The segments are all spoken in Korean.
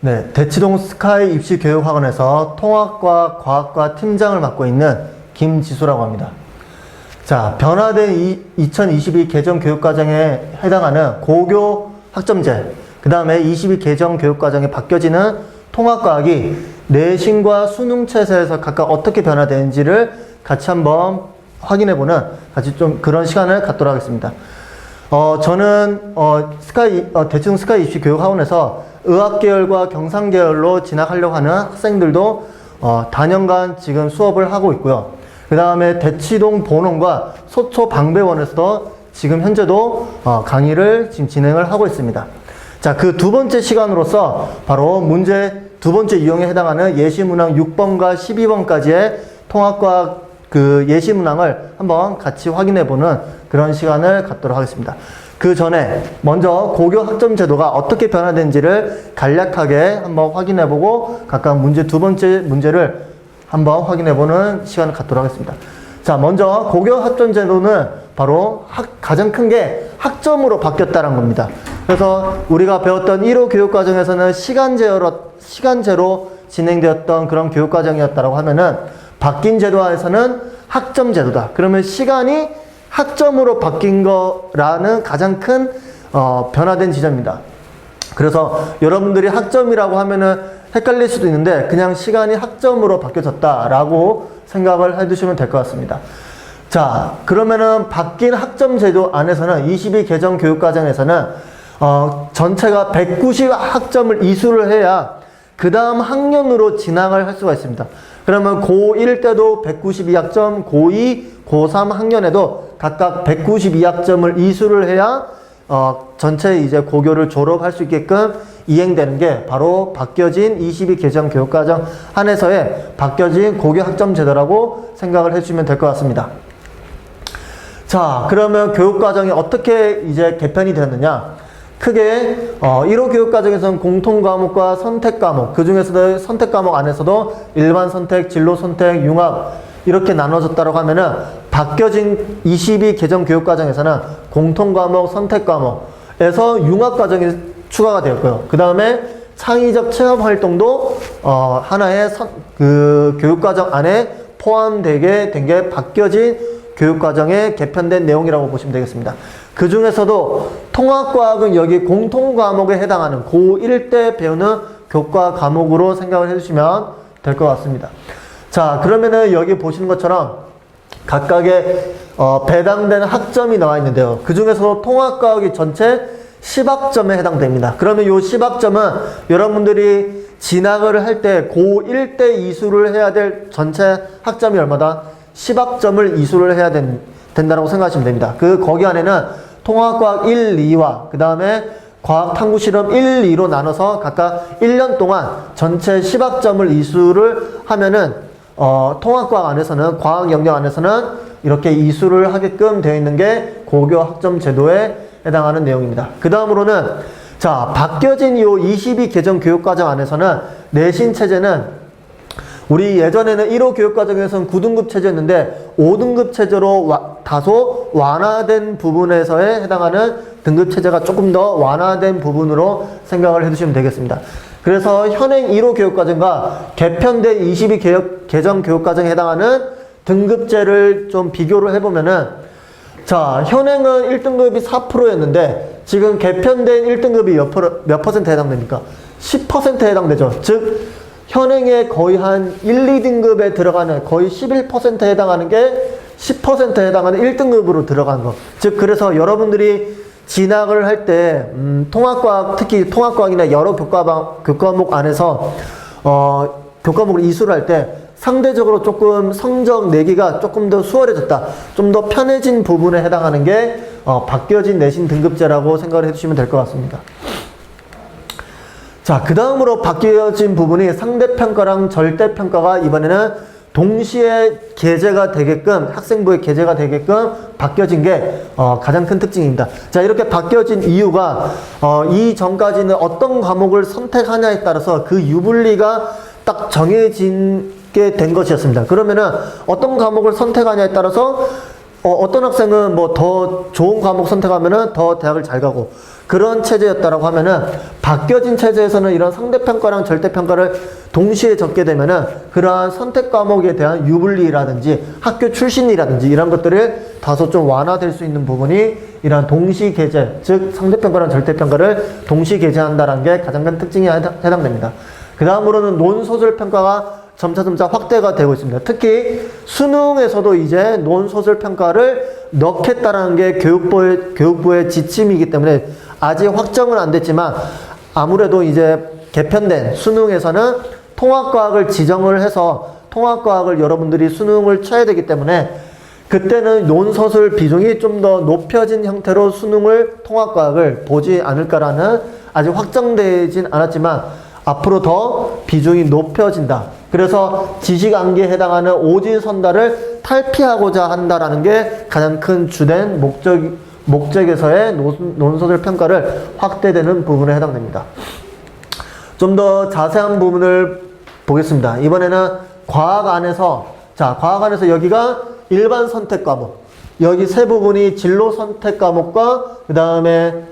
네, 대치동 스카이 입시교육학원에서 통합과 과학과 팀장을 맡고 있는 김지수라고 합니다. 자, 변화된 2022 개정 교육과정에 해당하는 고교 학점제, 그 다음에 22 개정 교육과정에 바뀌어지는 통합과학이 내신과 수능체제에서 각각 어떻게 변화되는지를 같이 한번 확인해보는 같이 좀 그런 시간을 갖도록 하겠습니다. 저는 대치동 스카이 입시교육학원에서 의학계열과 경상계열로 진학하려고 하는 학생들도 단연간 지금 수업을 하고 있고요. 그 다음에 대치동 본원과 소초 방배원에서도 지금 현재도 강의를 지금 진행을 하고 있습니다. 자, 그 두 번째 시간으로서 바로 문제 두 번째 유형에 해당하는 예시문항 6번과 12번까지의 통합과 그 예시문항을 한번 같이 확인해보는 그런 시간을 갖도록 하겠습니다. 그 전에 먼저 고교 학점 제도가 어떻게 변화된지를 간략하게 한번 확인해보고 각각 두 번째 문제를 한번 확인해보는 시간을 갖도록 하겠습니다. 자, 먼저 고교 학점 제도는 바로 가장 큰 게 학점으로 바뀌었다는 겁니다. 그래서 우리가 배웠던 1호 교육과정에서는 시간제로 진행되었던 그런 교육과정이었다고 하면은 바뀐 제도 안에서는 학점 제도다. 그러면 시간이 학점으로 바뀐 거라는 가장 큰 변화된 지점입니다. 그래서 여러분들이 학점이라고 하면은 헷갈릴 수도 있는데 그냥 시간이 학점으로 바뀌어졌다라고 생각을 해두시면 될 것 같습니다. 자, 그러면은 바뀐 학점 제도 안에서는 22 개정 교육과정에서는 전체가 190 학점을 이수를 해야 그 다음 학년으로 진학을 할 수가 있습니다. 그러면 고1 때도 192학점, 고2, 고3 학년에도 각각 192학점을 이수를 해야 전체 이제 고교를 졸업할 수 있게끔 이행되는 게 바로 바뀌어진 22 개정 교육과정 안에서의 바뀌어진 고교 학점 제도라고 생각을 해주시면 될 것 같습니다. 자, 그러면 교육과정이 어떻게 이제 개편이 되었느냐? 크게 1호 교육과정에서는 공통과목과 선택과목, 그 중에서도 선택과목 안에서도 일반 선택, 진로 선택, 융합 이렇게 나눠졌다고 하면은 바뀌어진 22 개정 교육과정에서는 공통과목, 선택과목에서 융합과정이 추가가 되었고요. 그 다음에 창의적 체험활동도 하나의 그 교육과정 안에 포함되게 된 게 바뀌어진 교육과정의 개편된 내용이라고 보시면 되겠습니다. 그 중에서도 통합과학은 여기 공통과목에 해당하는 고1 때 배우는 교과 과목으로 생각을 해주시면 될 것 같습니다. 자, 그러면은 여기 보시는 것처럼 각각의 배당된 학점이 나와 있는데요. 그 중에서도 통합과학이 전체 10학점에 해당됩니다. 그러면 이 10학점은 여러분들이 진학을 할 때 고1 때 이수를 해야 될 전체 학점이 얼마다? 10학점을 이수를 해야 된다고 생각하시면 됩니다. 거기 안에는 통합과학 1, 2와 그 다음에 과학탐구실험 1, 2로 나눠서 각각 1년 동안 전체 10학점을 이수를 하면은 통합과학 안에서는 과학 영역 안에서는 이렇게 이수를 하게끔 되어 있는 게 고교 학점 제도에 해당하는 내용입니다. 그 다음으로는 자, 바뀌어진 이 22 개정 교육과정 안에서는 내신 체제는 우리 예전에는 1호 교육과정에서는 9등급 체제였는데 5등급 체제로 다소 완화된 부분에서에 해당하는 등급 체제가 조금 더 완화된 부분으로 생각을 해주시면 되겠습니다. 그래서 현행 1호 교육과정과 개편된 22 개정 교육과정에 해당하는 등급제를 좀 비교를 해보면은 자, 현행은 1등급이 4%였는데 지금 개편된 1등급이 몇 퍼센트 해당됩니까? 10%에 해당되죠. 즉 현행에 거의 한 1, 2등급에 들어가는 거의 11%에 해당하는 게 10%에 해당하는 1등급으로 들어간 거. 즉 그래서 여러분들이 진학을 할 때 통합과학, 특히 통합과학이나 여러 교과목 안에서 교과목을 이수를 할 때 상대적으로 조금 성적 내기가 조금 더 수월해졌다. 좀 더 편해진 부분에 해당하는 게 바뀌어진 내신 등급제라고 생각을 해주시면 될 것 같습니다. 자, 그 다음으로 바뀌어진 부분이 상대평가랑 절대평가가 이번에는 동시에 게재가 되게끔 학생부에 게재가 되게끔 바뀌어진 게 가장 큰 특징입니다. 자, 이렇게 바뀌어진 이유가 이전까지는 어떤 과목을 선택하냐에 따라서 그 유불리가 딱 정해지게 된 것이었습니다. 그러면은 어떤 과목을 선택하냐에 따라서 어떤 학생은 뭐 더 좋은 과목 선택하면은 더 대학을 잘 가고 그런 체제였다라고 하면은 바뀌어진 체제에서는 이런 상대평가랑 절대평가를 동시에 적게 되면은 그러한 선택 과목에 대한 유불리라든지 학교 출신이라든지 이런 것들을 다소 좀 완화될 수 있는 부분이 이러한 동시 게재, 즉 상대평가랑 절대평가를 동시 게재한다는 게 가장 큰 특징에 해당됩니다. 그 다음으로는 논소설 평가가 점차 확대가 되고 있습니다. 특히 수능에서도 이제 논소설 평가를 넣겠다라는 게 교육부의 지침이기 때문에 아직 확정은 안 됐지만 아무래도 이제 개편된 수능에서는 통합과학을 지정을 해서 통합과학을 여러분들이 수능을 쳐야 되기 때문에 그때는 논서술 비중이 좀 더 높여진 형태로 수능을 통합과학을 보지 않을까라는 아직 확정되진 않았지만 앞으로 더 비중이 높여진다. 그래서 지식암기에 해당하는 오지선다를 탈피하고자 한다라는 게 가장 큰 주된 목적에서의 논서술 평가를 확대되는 부분에 해당됩니다. 좀 더 자세한 부분을 보겠습니다. 이번에는 과학 안에서 여기가 일반 선택 과목, 여기 세 부분이 진로 선택 과목과 그 다음에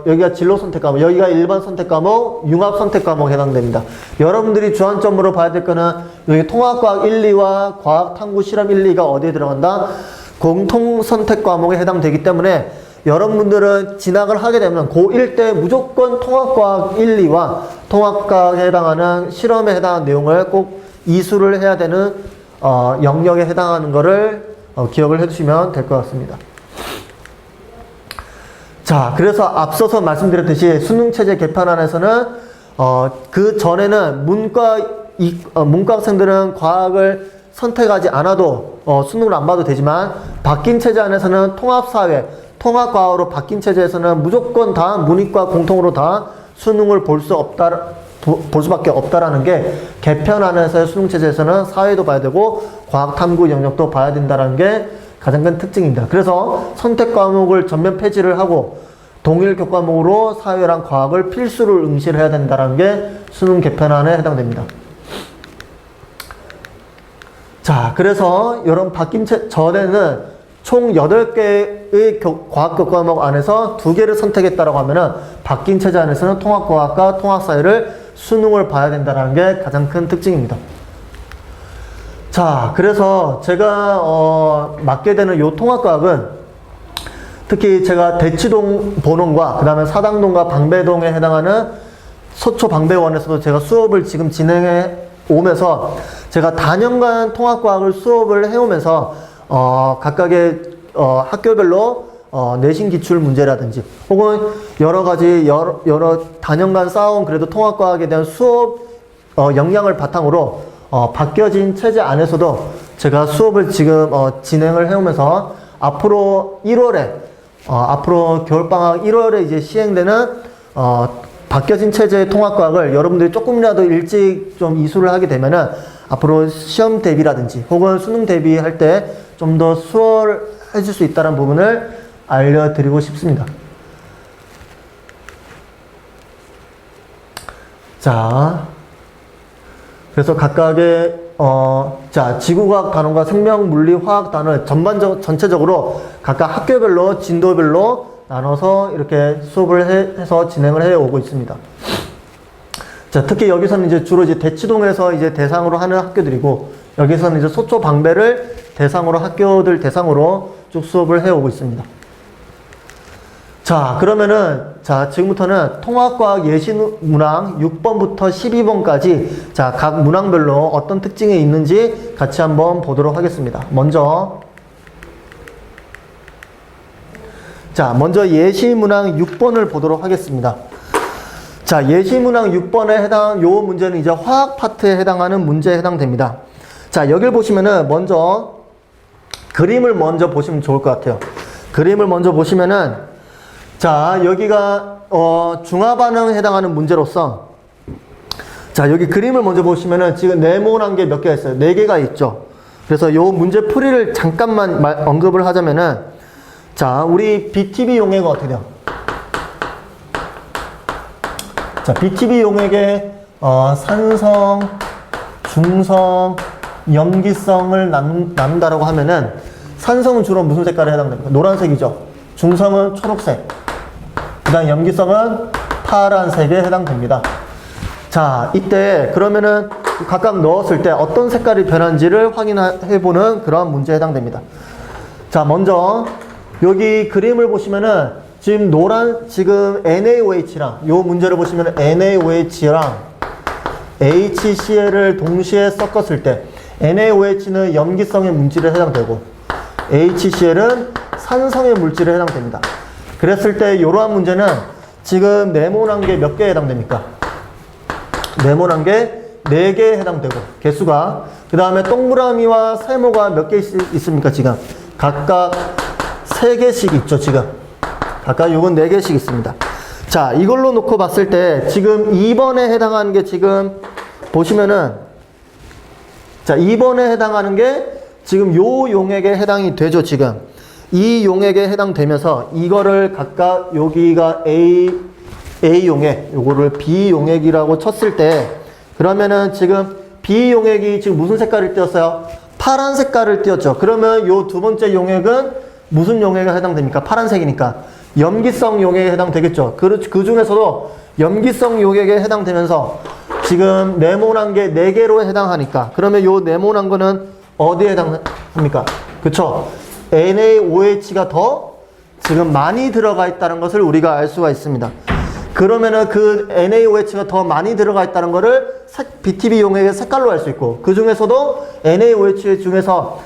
여기가 진로 선택 과목, 여기가 일반 선택 과목, 융합 선택 과목에 해당됩니다. 여러분들이 주안점으로 봐야 될 거는 여기 통합과학 1, 2와 과학 탐구 실험 1, 2가 어디에 들어간다? 공통 선택 과목에 해당되기 때문에 여러분들은 진학을 하게 되면 고1 때 무조건 통합과학 1, 2와 통합과학에 해당하는 실험에 해당하는 내용을 꼭 이수를 해야 되는 영역에 해당하는 거를 기억을 해두시면 될 것 같습니다. 자, 그래서 앞서서 말씀드렸듯이 수능체제 개편안에서는 그 전에는 문과 학생들은 과학을 선택하지 않아도 수능을 안 봐도 되지만 바뀐 체제 안에서는 통합사회, 통합과학으로 바뀐 체제에서는 무조건 다 문이과 공통으로 다 수능을 볼 수밖에 없다라는 게 개편안에서의 수능체제에서는 사회도 봐야 되고 과학탐구 영역도 봐야 된다는 게 가장 큰 특징입니다. 그래서 선택 과목을 전면 폐지를 하고 동일 교과목으로 사회랑 과학을 필수로 응시를 해야 된다는 게 수능 개편안에 해당됩니다. 자, 그래서 이런 바뀐 전에는 총 8개의 과학 교과목 안에서 2개를 선택했다라고 하면은 바뀐 체제 안에서는 통합과학과 통합사회를 수능을 봐야 된다는 게 가장 큰 특징입니다. 자, 그래서 제가 맡게 되는 요 통합과학은 특히 제가 대치동 본원과 그 다음에 사당동과 방배동에 해당하는 서초 방배원에서도 제가 수업을 지금 진행해 오면서 제가 다년간 통합과학을 수업을 해오면서 각각의 학교별로 내신 기출 문제라든지 혹은 여러 가지 여러 다년간 쌓아온 그래도 통합과학에 대한 수업 역량을 바탕으로 바뀌어진 체제 안에서도 제가 수업을 지금 진행을 해오면서 앞으로 1월에 앞으로 겨울방학 1월에 이제 시행되는 바뀌어진 체제의 통합과학을 여러분들이 조금이라도 일찍 좀 이수를 하게 되면은 앞으로 시험 대비라든지 혹은 수능 대비할 때 좀 더 수월해질 수 있다는 부분을 알려드리고 싶습니다. 자, 그래서 각각의 지구과학 단원과 생명물리 화학 단원 전체적으로 각각 학교별로 진도별로 나눠서 이렇게 수업을 해서 진행을 해 오고 있습니다. 자, 특히 여기서는 이제 주로 이제 대치동에서 이제 대상으로 하는 학교들이고 여기서는 이제 서초 방배를 대상으로 학교들 대상으로 쭉 수업을 해 오고 있습니다. 자, 그러면은 지금부터는 통합과학 예시문항 6번부터 12번까지 각 문항별로 어떤 특징이 있는지 같이 한번 보도록 하겠습니다. 먼저 예시문항 6번을 보도록 하겠습니다. 자, 예시문항 6번에 해당한 요 문제는 이제 화학 파트에 해당하는 문제에 해당됩니다. 자, 여기를 보시면은 먼저 그림을 먼저 보시면 좋을 것 같아요. 그림을 먼저 보시면은 여기가 중화반응에 해당하는 문제로서 여기 그림을 먼저 보시면은 지금 네모난 게 몇 개가 있어요? 4개가 있죠. 그래서 요 문제 풀이를 잠깐만 언급을 하자면은 우리 BTB 용해가 어떻게 돼요? BTB 용액의 산성, 중성, 염기성을 나눈다라고 하면은 산성은 주로 무슨 색깔에 해당됩니까? 노란색이죠. 중성은 초록색, 그 다음 염기성은 파란색에 해당됩니다. 자, 이때 그러면은 각각 넣었을 때 어떤 색깔이 변한지를 확인해보는 그런 문제에 해당됩니다. 자, 먼저 여기 그림을 보시면은 지금 NaOH랑 요 문제를 보시면 NaOH랑 HCl을 동시에 섞었을 때 NaOH는 염기성의 물질에 해당되고 HCl은 산성의 물질에 해당됩니다. 그랬을 때 이러한 문제는 지금 네모난 게 몇 개에 해당됩니까? 네모난 게 4개에 해당되고 개수가 그 다음에 동그라미와 세모가 몇 개 있습니까? 지금 각각 3개씩 있죠. 지금 각각 요건 4개씩 있습니다. 자, 이걸로 놓고 봤을 때 지금 2번에 해당하는 게 지금 보시면은 자, 2번에 해당하는 게 지금 요 용액에 해당이 되죠. 지금 이 용액에 해당되면서 이거를 각각 여기가 A 용액, 요거를 B 용액이라고 쳤을 때 그러면은 지금 B 용액이 지금 무슨 색깔을 띄었어요? 파란 색깔을 띄었죠. 그러면 요 두 번째 용액은 무슨 용액에 해당됩니까? 파란색이니까 염기성 용액에 해당되겠죠. 그 중에서도 염기성 용액에 해당되면서 지금 네모난 게 4개로 해당하니까 그러면 요 네모난 거는 어디에 해당합니까? 그쵸? NaOH가 더 지금 많이 들어가 있다는 것을 우리가 알 수가 있습니다. 그러면은 그 NaOH가 더 많이 들어가 있다는 것을 BTB 용액의 색깔로 알 수 있고 그 중에서도 NaOH 중에서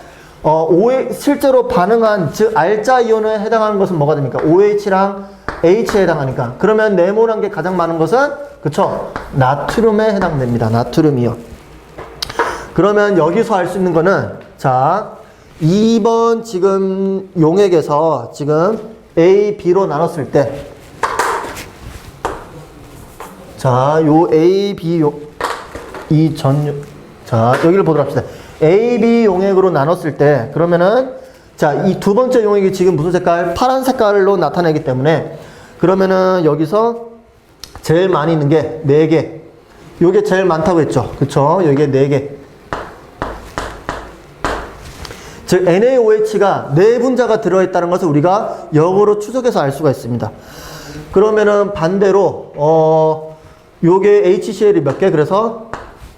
실제로 반응한 즉 알자 이온에 해당하는 것은 뭐가 됩니까? OH랑 H에 해당하니까 그러면 네모난 게 가장 많은 것은 그쵸? 나트륨에 해당됩니다. 나트륨이요. 그러면 여기서 알 수 있는 거는 자 2번 지금 용액에서 지금 A, B로 나눴을 때 자, 요 A, B 자, 여기를 보도록 합시다. A, B 용액으로 나눴을 때 그러면은 자, 이 두 번째 용액이 지금 무슨 색깔? 파란 색깔로 나타내기 때문에 그러면은 여기서 제일 많이 있는 게 4개. 요게 제일 많다고 했죠. 그쵸? 여기에 4개. 즉 NaOH가 4분자가 들어있다는 것을 우리가 역으로 추적해서 알 수가 있습니다. 그러면은 반대로 요게 HCl이 몇 개? 그래서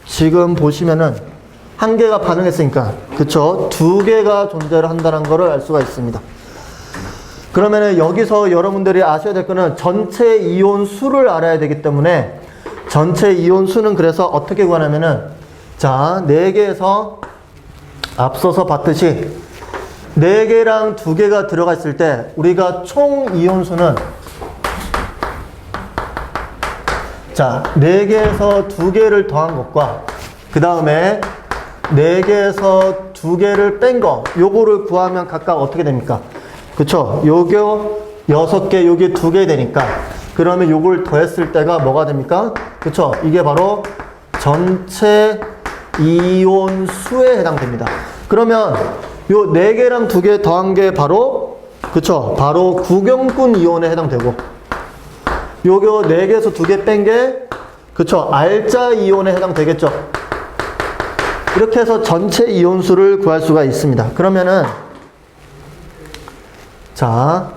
지금 보시면은 1개가 반응했으니까 그쵸? 2개가 존재를 한다는 것을 알 수가 있습니다. 그러면은 여기서 여러분들이 아셔야 될 거는 전체 이온 수를 알아야 되기 때문에 전체 이온 수는 그래서 어떻게 구하냐면은 자 4개에서 앞서서 봤듯이 4개랑 2개가 들어가 있을 때 우리가 총 이온수는 자 4개에서 2개를 더한 것과 그 다음에 4개에서 2개를 뺀 거 요거를 구하면 각각 어떻게 됩니까? 그쵸? 요거 6개 요게 2개 되니까 그러면 요걸 더했을 때가 뭐가 됩니까? 그쵸? 이게 바로 전체 이온 수에 해당됩니다. 그러면 요 4개랑 2개 더한 게 바로 그쵸? 바로 구경꾼 이온에 해당되고 요거 4개에서 2개 뺀 게 그쵸? 알자 이온에 해당되겠죠? 이렇게 해서 전체 이온 수를 구할 수가 있습니다. 그러면은 자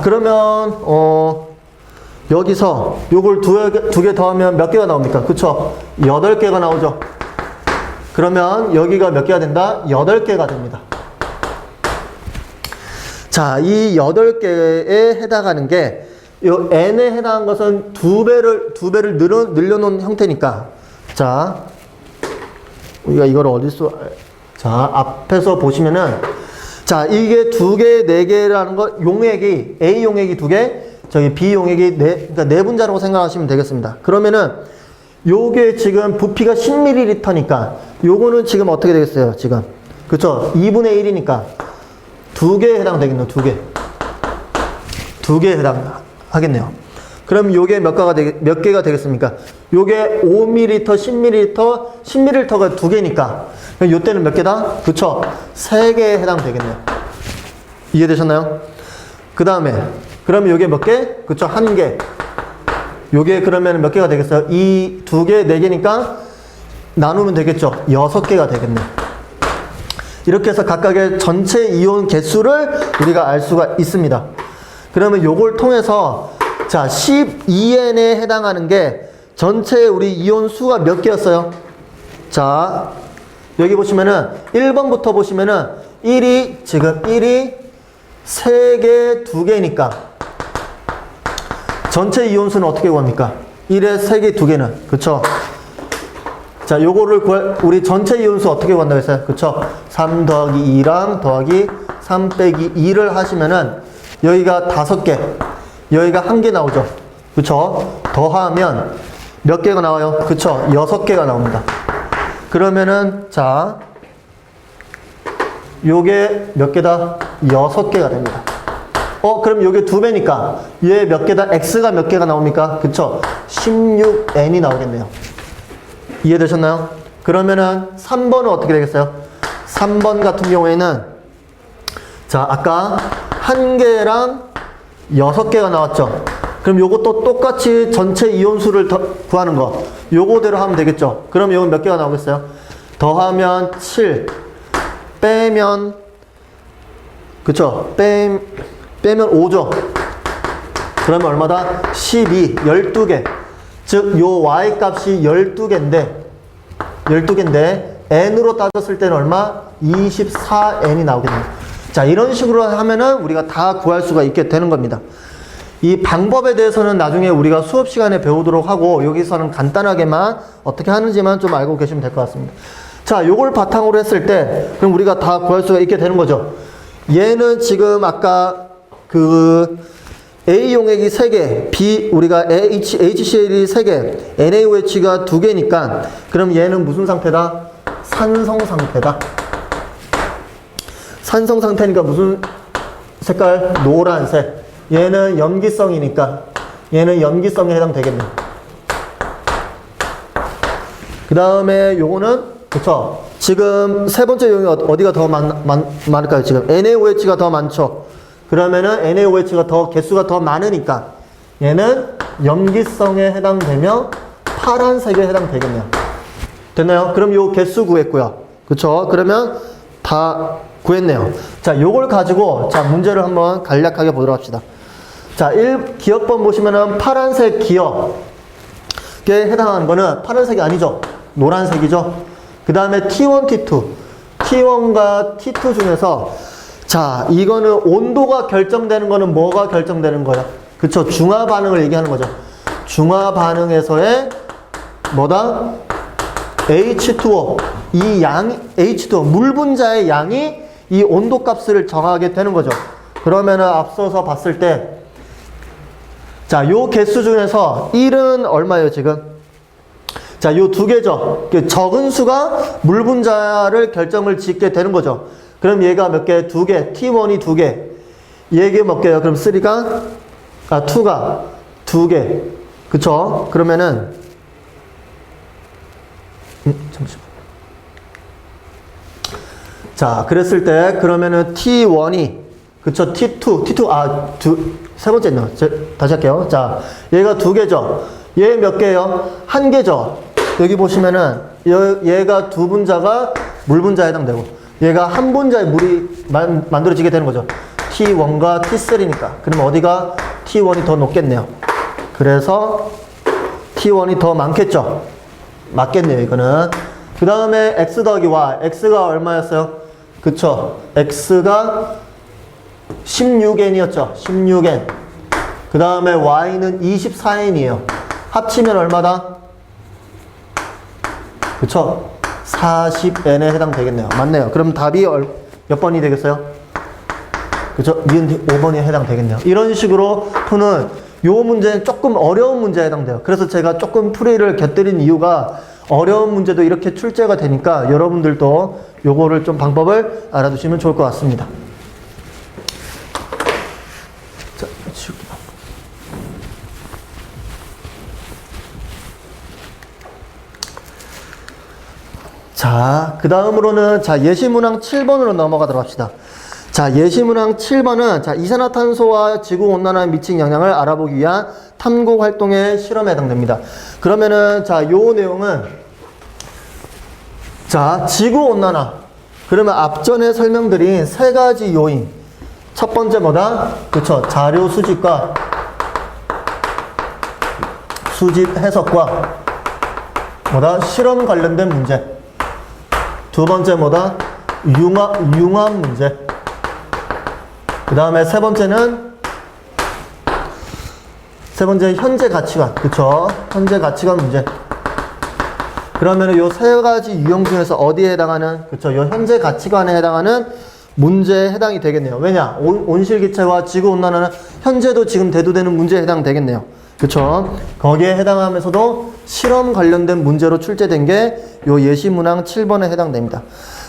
그러면 여기서 요걸 2개 더하면 몇 개가 나옵니까? 그쵸? 8개가 나오죠. 그러면 여기가 몇 개가 된다? 8개가 됩니다. 자, 이 8개에 해당하는 게 요 n에 해당한 것은 2배를 늘려놓은 형태니까 자, 우리가 이걸 어디서 자, 앞에서 보시면은 자, 이게 2개, 4개라는 거 용액이 A 용액이 2개 저기 B 용액이 그러니까 4분자라고 생각하시면 되겠습니다. 그러면은 요게 지금 부피가 10ml니까 요거는 지금 어떻게 되겠어요? 지금 그쵸? 2분의 1이니까 2개에 해당되겠네요. 2개에 해당하겠네요. 그럼 요게 몇 개가 되겠습니까? 요게 5ml, 10ml, 10ml가 2개니까 요때는 몇 개다? 그쵸? 3개에 해당되겠네요. 이해되셨나요? 그 다음에 그러면 요게 몇 개? 그쵸? 1개. 요게 그러면 몇 개가 되겠어요? 이 2개, 4개니까 나누면 되겠죠? 6개가 되겠네요. 이렇게 해서 각각의 전체 이온 개수를 우리가 알 수가 있습니다. 그러면 요걸 통해서 자, 12N에 해당하는 게 전체 우리 이온 수가 몇 개였어요? 자, 여기 보시면은 1번부터 보시면은 1이 3개, 2개니까 전체 이온수는 어떻게 구합니까? 1에 3개, 2개는. 그쵸? 자, 요거를 우리 전체 이온수 어떻게 구한다고 했어요? 그쵸? 3 더하기 2랑 더하기 3 빼기 2를 하시면은 여기가 5개, 여기가 1개 나오죠? 그쵸? 더하면 몇 개가 나와요? 그쵸? 6개가 나옵니다. 그러면은, 자, 요게 몇 개다? 6개가 됩니다. 그럼 요게 2배니까 얘 몇 개다? X가 몇 개가 나옵니까? 그쵸? 16N이 나오겠네요. 이해되셨나요? 그러면은 3번은 어떻게 되겠어요? 3번 같은 경우에는 자, 아까 1개랑 6개가 나왔죠? 그럼 요것도 똑같이 전체 이온수를 구하는 거 요거대로 하면 되겠죠? 그럼 요건 몇 개가 나오겠어요? 더하면 7 빼면 그쵸? 빼면 5죠? 그러면 얼마다? 12 12개 즉 요 y 값이 12개인데 n으로 따졌을 때는 얼마? 24n이 나오겠네요. 자, 이런 식으로 하면은 우리가 다 구할 수가 있게 되는 겁니다. 이 방법에 대해서는 나중에 우리가 수업 시간에 배우도록 하고 여기서는 간단하게만 어떻게 하는지만 좀 알고 계시면 될 것 같습니다. 자, 요걸 바탕으로 했을 때 그럼 우리가 다 구할 수가 있게 되는 거죠. 얘는 지금 아까 그 A 용액이 3개, B 우리가 HCl이 3개, NaOH가 2개니까 그럼 얘는 무슨 상태다? 산성 상태다. 산성 상태니까 무슨 색깔? 노란색. 얘는 염기성이니까 얘는 염기성에 해당되겠네. 그 다음에 요거는 그쵸? 지금 세 번째 용이 어디가 더 많을까요? 지금 NaOH가 더 많죠. 그러면은 NaOH가 개수가 더 많으니까 얘는 염기성에 해당되며 파란색에 해당되겠네요. 됐나요? 그럼 요 개수 구했고요. 그쵸? 그러면 다 구했네요. 자, 요걸 가지고 자, 문제를 한번 간략하게 보도록 합시다. 자, 1기억번 보시면은 파란색 기억에 해당하는 거는 파란색이 아니죠. 노란색이죠. 그 다음에 T1, T2. T1과 T2 중에서 자, 이거는 온도가 결정되는 거는 뭐가 결정되는 거야? 그쵸? 중화 반응을 얘기하는 거죠. 중화 반응에서의 뭐다? H2O. 이 양, H2O. 물 분자의 양이 이 온도 값을 정하게 되는 거죠. 그러면은 앞서서 봤을 때 자, 요 개수 중에서 1은 얼마예요, 지금? 자, 요 2개죠. 적은 수가 물 분자를 결정을 짓게 되는 거죠. 그럼 얘가 몇 개? 2개. T1이 2개. 얘가 몇 개예요? 그럼 2가 2개. 그쵸? 그러면은 잠시만. 자, 그랬을 때 그러면은 T1이 그쵸? T2 세 번째 있네요. 다시 할게요. 자, 얘가 2개죠. 얘 몇 개예요? 1개죠. 여기 보시면은 얘가 2분자가 물 분자에 해당되고 얘가 한 분자의 물이 만들어지게 되는 거죠. T1과 T3니까. 그러면 어디가 T1이 더 높겠네요. 그래서 T1이 더 많겠죠. 맞겠네요, 이거는. 그 다음에 X 더하기 Y. X가 얼마였어요? 그쵸. X가 16N이었죠. 16N. 그 다음에 Y는 24N이에요. 합치면 얼마다? 그쵸? 40N에 해당되겠네요. 맞네요. 그럼 답이 몇 번이 되겠어요? 그쵸? 니은 5번이 해당되겠네요. 이런 식으로 푸는 요 문제는 조금 어려운 문제에 해당돼요. 그래서 제가 조금 풀이를 곁들인 이유가 어려운 문제도 이렇게 출제가 되니까 여러분들도 요거를 좀 방법을 알아두시면 좋을 것 같습니다. 자, 치울게요. 자, 그 다음으로는 자, 예시문항 7번으로 넘어가도록 합시다. 자, 예시문항 7번은 자, 이산화탄소와 지구온난화에 미친 영향을 알아보기 위한 탐구 활동의 실험에 해당됩니다. 그러면은 자, 요 내용은 자, 지구온난화. 그러면 앞전에 설명드린 세 가지 요인. 첫 번째 뭐다? 그쵸. 자료 수집과 수집 해석과 뭐다? 실험 관련된 문제. 두 번째 뭐다? 융합 문제. 그 다음에 세 번째 현재 가치관. 그쵸? 현재 가치관 문제. 그러면은 요 세 가지 유형 중에서 어디에 해당하는, 그쵸? 요 현재 가치관에 해당하는 문제에 해당이 되겠네요. 왜냐? 온실기체와 지구온난화는 현재도 지금 대두되는 문제에 해당되겠네요. 그쵸? 거기에 해당하면서도 실험 관련된 문제로 출제된 게 요 예시문항 7번에 해당됩니다.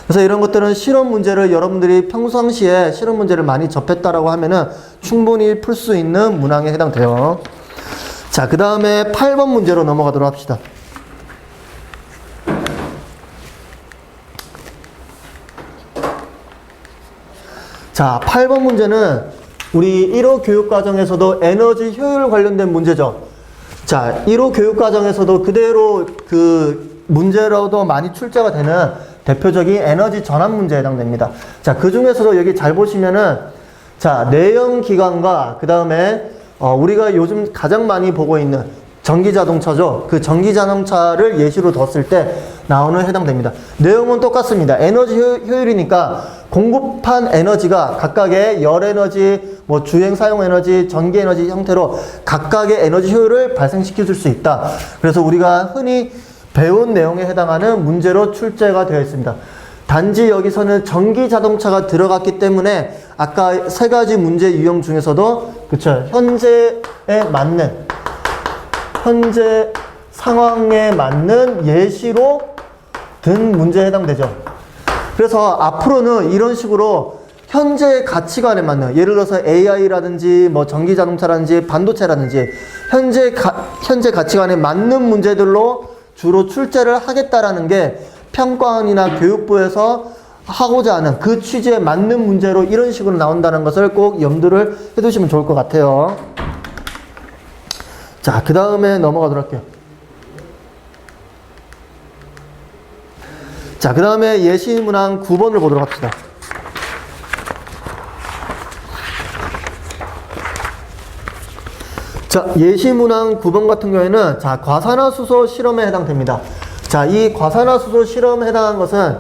그래서 이런 것들은 실험 문제를 여러분들이 평상시에 실험 문제를 많이 접했다라고 하면은 충분히 풀 수 있는 문항에 해당돼요. 자, 그 다음에 8번 문제로 넘어가도록 합시다. 자, 8번 문제는 우리 1호 교육과정에서도 에너지 효율 관련된 문제죠. 자, 1호 교육과정에서도 그대로 그 문제로도 많이 출제가 되는 대표적인 에너지 전환 문제에 해당됩니다. 자, 그 중에서도 여기 잘 보시면은, 자, 내연기관과 그 다음에 우리가 요즘 가장 많이 보고 있는 전기자동차죠. 그 전기자동차를 예시로 뒀을 때 나오는 해당됩니다. 내용은 똑같습니다. 에너지 효율이니까 공급한 에너지가 각각의 열에너지, 뭐 주행 사용 에너지, 전기 에너지 형태로 각각의 에너지 효율을 발생시켜 줄 수 있다. 그래서 우리가 흔히 배운 내용에 해당하는 문제로 출제가 되어 있습니다. 단지 여기서는 전기자동차가 들어갔기 때문에 아까 세 가지 문제 유형 중에서도 그쵸, 현재 상황에 맞는 예시로 든 문제에 해당되죠. 그래서 앞으로는 이런 식으로 현재 가치관에 맞는, 예를 들어서 AI라든지 뭐 전기자동차라든지 반도체라든지 현재 가치관에 맞는 문제들로 주로 출제를 하겠다라는 게 평가원이나 교육부에서 하고자 하는 그 취지에 맞는 문제로 이런 식으로 나온다는 것을 꼭 염두를 해두시면 좋을 것 같아요. 자, 그 다음에 넘어가도록 할게요. 자, 그 다음에 예시문항 9번을 보도록 합시다. 자, 예시문항 9번 같은 경우에는 자, 과산화수소 실험에 해당됩니다. 자, 이 과산화수소 실험에 해당한 것은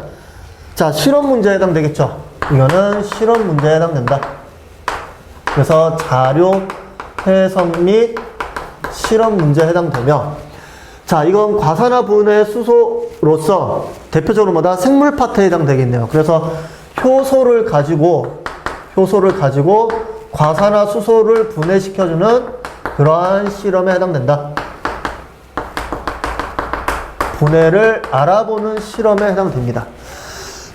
자, 실험 문제에 해당되겠죠. 이거는 실험 문제에 해당된다. 그래서 자료 해석 및 실험 문제에 해당되며, 자, 이건 과산화 분해 수소로서 대표적으로 뭐다? 생물 파트에 해당되겠네요. 그래서 효소를 가지고 과산화 수소를 분해시켜주는 그러한 실험에 해당된다. 분해를 알아보는 실험에 해당됩니다.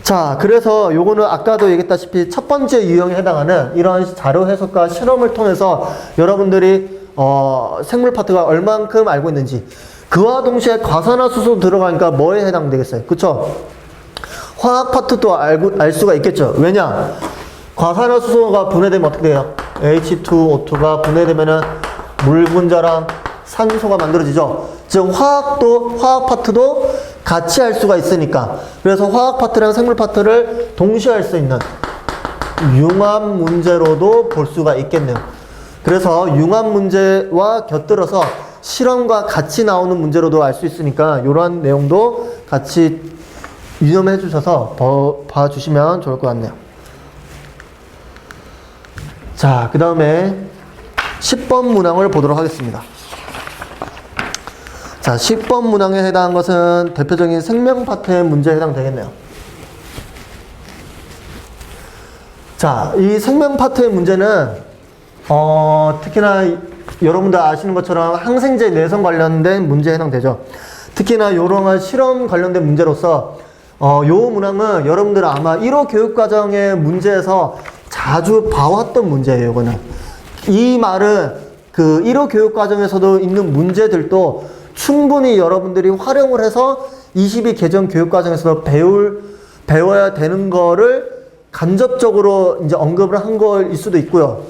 자, 그래서 요거는 아까도 얘기했다시피 첫 번째 유형에 해당하는 이러한 자료 해석과 실험을 통해서 여러분들이 생물 파트가 얼만큼 알고 있는지, 그와 동시에 과산화수소 들어가니까 뭐에 해당되겠어요? 그쵸? 화학 파트도 알 수가 있겠죠. 왜냐? 과산화수소가 분해되면 어떻게 돼요? H2O2가 분해되면은 물 분자랑 산소가 만들어지죠. 즉 화학 파트도 같이 할 수가 있으니까, 그래서 화학 파트랑 생물 파트를 동시에 할 수 있는 융합 문제로도 볼 수가 있겠네요. 그래서 융합 문제와 곁들여서 실험과 같이 나오는 문제로도 알 수 있으니까 이러한 내용도 같이 유념해 주셔서 봐주시면 좋을 것 같네요. 자, 그 다음에 10번 문항을 보도록 하겠습니다. 자, 10번 문항에 해당한 것은 대표적인 생명 파트의 문제에 해당되겠네요. 자, 이 생명 파트의 문제는 특히나 여러분들 아시는 것처럼 항생제 내성 관련된 문제에 해당되죠. 특히나 이러한 실험 관련된 문제로서 요 문항은 여러분들 아마 1호 교육과정의 문제에서 자주 봐왔던 문제예요. 이거는 이 말은 그 1호 교육과정에서도 있는 문제들도 충분히 여러분들이 활용을 해서 22 개정 교육과정에서도 배워야 되는 거를 간접적으로 이제 언급을 한 거일 수도 있고요.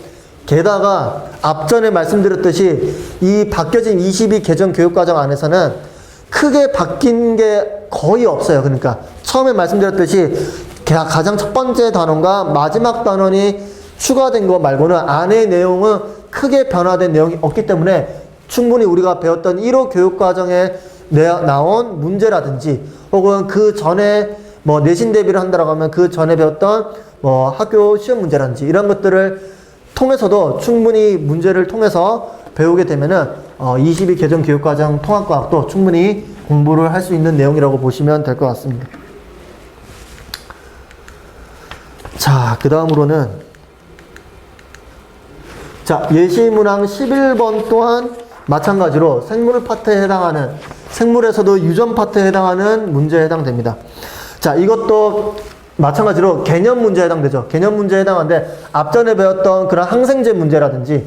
게다가 앞전에 말씀드렸듯이 이 바뀌어진 22 개정 교육과정 안에서는 크게 바뀐 게 거의 없어요. 그러니까 처음에 말씀드렸듯이 가장 첫 번째 단원과 마지막 단원이 추가된 거 말고는 안의 내용은 크게 변화된 내용이 없기 때문에 충분히 우리가 배웠던 1호 교육과정에 나온 문제라든지 혹은 그 전에 뭐 내신 대비를 한다라고 하면 그 전에 배웠던 뭐 학교 시험 문제라든지 이런 것들을 통해서도 충분히 문제를 통해서 배우게 되면은 22 개정 교육과정 통합과학도 충분히 공부를 할 수 있는 내용이라고 보시면 될 것 같습니다. 자, 그 다음으로는 자, 예시문항 11번 또한 마찬가지로 생물 파트에 해당하는 생물에서도 유전 파트에 해당하는 문제에 해당됩니다. 자, 이것도 마찬가지로 개념 문제에 해당되죠. 개념 문제에 해당하는데 앞전에 배웠던 그런 항생제 문제라든지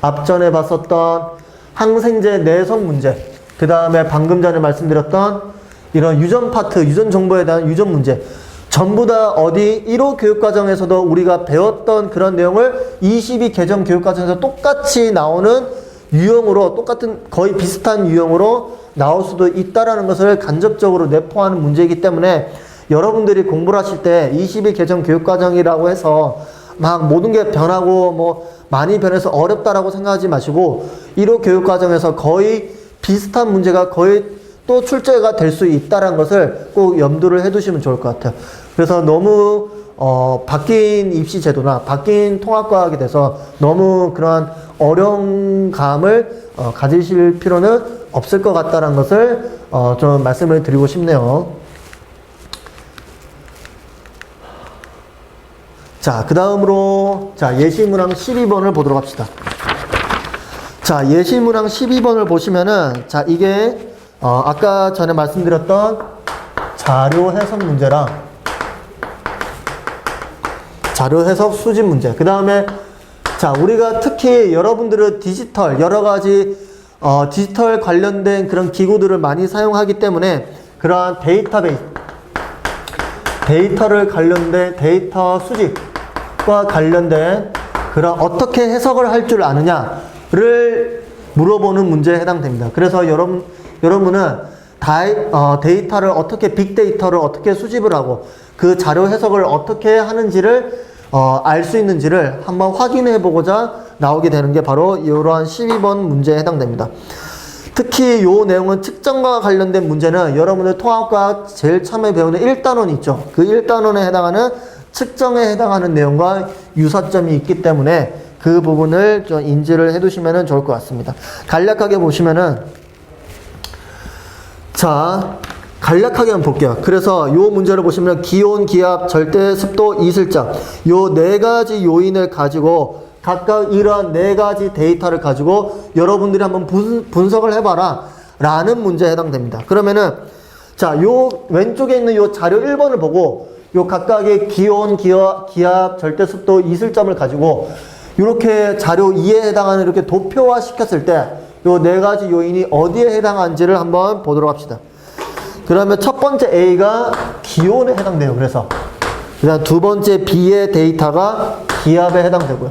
앞전에 봤었던 항생제 내성 문제, 그 다음에 방금 전에 말씀드렸던 이런 유전 파트, 유전 정보에 대한 유전 문제, 전부 다 어디 1호 교육과정에서도 우리가 배웠던 그런 내용을 22 개정 교육과정에서 똑같이 나오는 유형으로, 똑같은 거의 비슷한 유형으로 나올 수도 있다라는 것을 간접적으로 내포하는 문제이기 때문에 여러분들이 공부를 하실 때 22 개정 교육과정이라고 해서 막 모든 게 변하고 뭐 많이 변해서 어렵다라고 생각하지 마시고 1호 교육과정에서 거의 비슷한 문제가 거의 또 출제가 될 수 있다는 것을 꼭 염두를 해두시면 좋을 것 같아요. 그래서 너무 바뀐 입시 제도나 바뀐 통합과학이 돼서 너무 그런 어려운 감을 가지실 필요는 없을 것 같다는 것을 좀 말씀을 드리고 싶네요. 자, 그 다음으로 자, 예시문항 12번을 보도록 합시다. 자, 예시문항 12번을 보시면은 자, 이게 아까 전에 말씀드렸던 자료 해석 문제랑 자료 해석 수집 문제, 그 다음에 자, 우리가 특히 여러분들은 디지털 여러 가지 디지털 관련된 그런 기구들을 많이 사용하기 때문에 그러한 데이터베이스, 데이터를 관련된 데이터 수집과 관련된 그런 어떻게 해석을 할 줄 아느냐를 물어보는 문제에 해당됩니다. 그래서 여러분은 데이터를 어떻게 빅데이터를 어떻게 수집을 하고 그 자료 해석을 어떻게 하는지를 알 수 있는지를 한번 확인해 보고자 나오게 되는 게 바로 이러한 12번 문제에 해당됩니다. 특히 이 내용은 측정과 관련된 문제는 여러분들 통합과학 제일 처음에 배우는 1단원이 있죠. 그 1단원에 해당하는 측정에 해당하는 내용과 유사점이 있기 때문에 그 부분을 좀 인지를 해 두시면 좋을 것 같습니다. 간략하게 보시면은 자, 간략하게 한번 볼게요. 그래서 요 문제를 보시면 기온, 기압, 절대 습도, 이슬장 요 네 가지 요인을 가지고 각각 이러한 네 가지 데이터를 가지고 여러분들이 한번 분석을 해봐라 라는 문제에 해당됩니다. 그러면은 자, 요 왼쪽에 있는 요 자료 1번을 보고 요 각각의 기온, 기압, 절대 습도, 이슬점을 가지고 이렇게 자료 2에 해당하는 이렇게 도표화 시켰을 때 요 네 가지 요인이 어디에 해당하는지를 한번 보도록 합시다. 그러면 첫 번째 A가 기온에 해당돼요. 그래서 그다음 두 번째 B의 데이터가 기압에 해당되고요.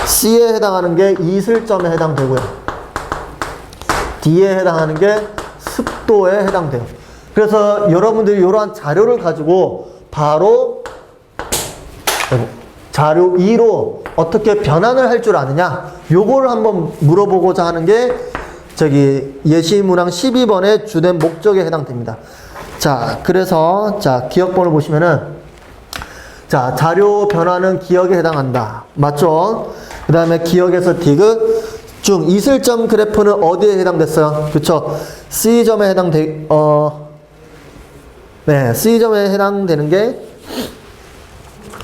C에 해당하는 게 이슬점에 해당되고요. D에 해당하는 게 습도에 해당돼요. 그래서 여러분들이 이러한 자료를 가지고 바로 자료 2로 어떻게 변환을 할 줄 아느냐, 요거를 한번 물어보고자 하는 게 저기 예시문항 12번의 주된 목적에 해당됩니다. 자, 그래서 자, 기억번을 보시면은 자, 자료 변화는 기억에 해당한다. 맞죠? 그 다음에 기억에서 디귿 중 이슬점 그래프는 어디에 해당됐어요? 그쵸? C점에 C점에 해당되는 게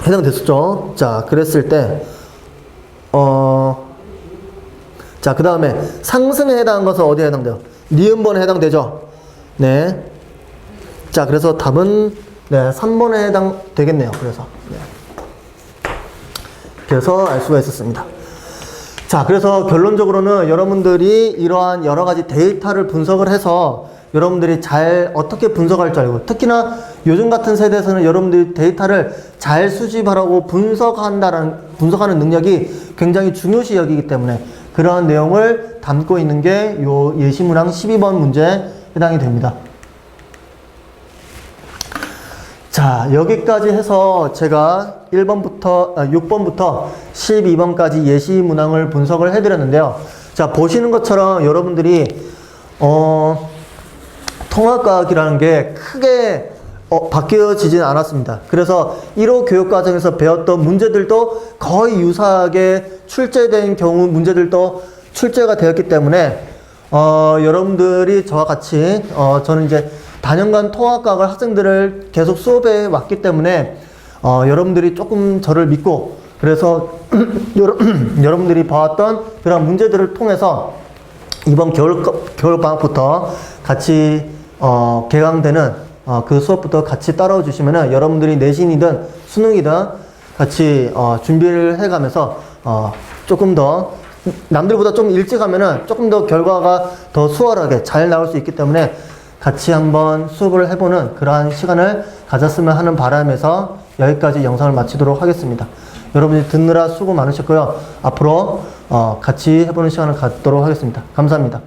해당됐었죠. 자, 그랬을 때 자, 그 다음에 상승에 해당한 것은 어디에 해당돼요? 니은번에 해당되죠. 네. 자, 그래서 답은 네, 3번에 해당되겠네요. 그래서 알 수가 있었습니다. 자, 그래서 결론적으로는 여러분들이 이러한 여러 가지 데이터를 분석을 해서 여러분들이 잘 어떻게 분석할 줄 알고, 특히나 요즘 같은 세대에서는 여러분들이 데이터를 잘 수집하라고 분석하는 능력이 굉장히 중요시 여기기 때문에 그러한 내용을 담고 있는 게 요 예시문항 12번 문제에 해당이 됩니다. 자, 여기까지 해서 제가 6번부터 12번까지 예시 문항을 분석을 해드렸는데요. 자, 보시는 것처럼 여러분들이, 통합과학이라는 게 크게 바뀌어지진 않았습니다. 그래서 1호 교육과정에서 배웠던 문제들도 거의 유사하게 출제된 경우 문제들도 출제가 되었기 때문에, 여러분들이 저와 같이, 저는 이제 다년간 통합과학을 학생들을 계속 수업해 왔기 때문에 여러분들이 조금 저를 믿고 그래서 여러분들이 봐왔던 그런 문제들을 통해서 이번 겨울방학부터 같이 개강되는 그 수업부터 같이 따라와 주시면은 여러분들이 내신이든 수능이든 같이 준비를 해가면서 조금 더 남들보다 좀 일찍 하면은 조금 더 결과가 더 수월하게 잘 나올 수 있기 때문에 같이 한번 수업을 해보는 그러한 시간을 가졌으면 하는 바람에서 여기까지 영상을 마치도록 하겠습니다. 여러분이 듣느라 수고 많으셨고요. 앞으로 같이 해보는 시간을 갖도록 하겠습니다. 감사합니다.